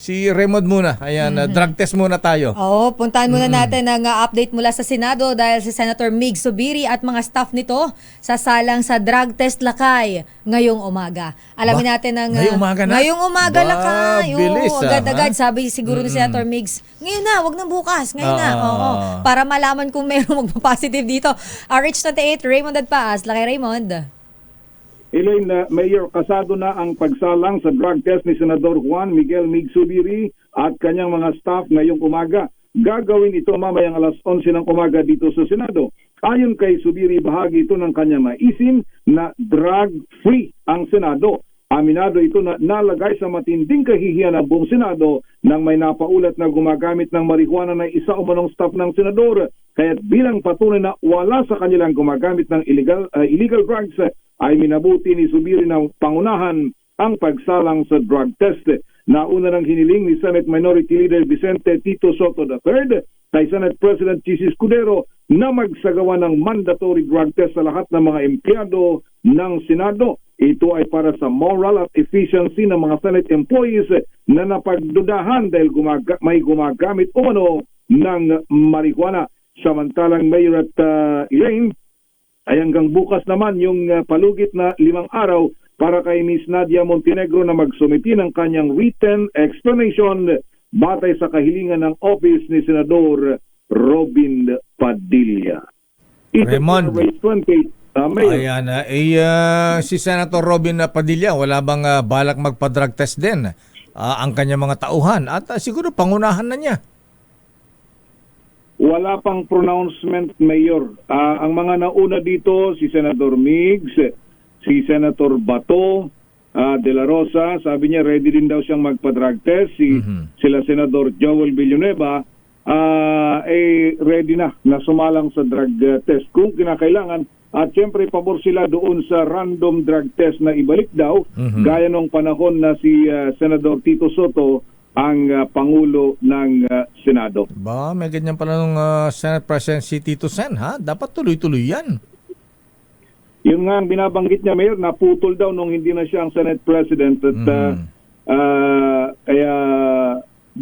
si Raymond muna. Ayan, drug test muna tayo. Oo, puntahan muna natin ang update mula sa Senado dahil si Senator Mig Zubiri at mga staff nito sasalang sa drug test lakay ngayong umaga. Alamin natin ang ngayong umaga na? Ngayong umaga lakay. Bilis, Oo, agad-agad sabi siguro ni Senator Migs. Ngayon na, wag na bukas. Ngayon na. Oo, para malaman kung mayroong magpa-positive dito. RH28 Raymond Adpaas. Lakay Raymond. Elaine, Mayor, kasado na ang pagsalang sa drug test ni Senador Juan Miguel Mig Zubiri at kanyang mga staff ngayong umaga. Gagawin ito mamayang alas 11 ng umaga dito sa Senado. Ayon kay Zubiri, bahagi ito ng kanyang maisin na drug-free ang Senado. Aminado ito na nalagay sa matinding kahihiyan ng buong Senado nang may napaulat na gumagamit ng marijuana na isa o manong staff ng Senador. Kaya't bilang patunay na wala sa kanilang gumagamit ng illegal drugs, ay minabuti ni Zubiri ng pangunahan ang pagsalang sa drug test. Nauna ng hiniling ni Senate Minority Leader Vicente Tito Soto III kay Senate President Chis Escudero na magsagawa ng mandatory drug test sa lahat ng mga empleyado ng Senado. Ito ay para sa moral at efficiency ng mga Senate employees na napagdudahan dahil may gumagamit umano ng marijuana. Samantalang Mayor at Elaine, ay hanggang bukas naman yung palugit na 5 araw para kay Miss Nadia Montenegro na magsumiti ng kanyang written explanation batay sa kahilingan ng office ni Senador Robin Padilla. Raymond. Mayor. Ayan, si Senator Robin Padilla, wala bang balak magpa-drug test din ang kanyang mga tauhan? At siguro pangunahan na niya. Wala pang pronouncement, Mayor. Ang mga nauna dito, si Senator Migs, si Senator Bato de la Rosa, sabi niya ready din daw siyang magpa-drug test. Sila Senador Joel Villanueva, ready na sumalang sa drug test kung kinakailangan. At siyempre, pabor sila doon sa random drug test na ibalik daw, gaya nung panahon na si Senador Tito Soto ang Pangulo ng Senado. Ba, may ganyan pala nung Senate President si Tito Sen, ha? Dapat tuloy-tuloy yan. Yun nga ang binabanggit niya, Mayor, naputol daw nung hindi na siya ang Senate President. At kaya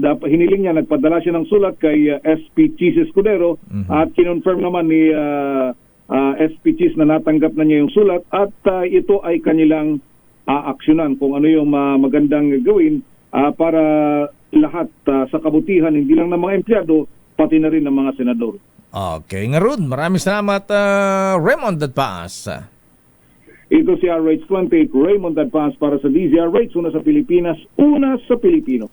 hiniling niya, nagpadala siya ng sulat kay SP Chis Escudero at kinonfirm naman ni SP Chis na natanggap na niya yung sulat at ito ay kanilang aaksyonan kung ano yung magandang gawin para lahat sa kabutihan, hindi lang ng mga empleyado, pati na rin ng mga senador. Okay, nga Rod, maraming salamat Raymond Adpaas. Ito si RH28 Raymond Adpaas para sa DZRH, una sa Pilipinas, una sa Pilipino.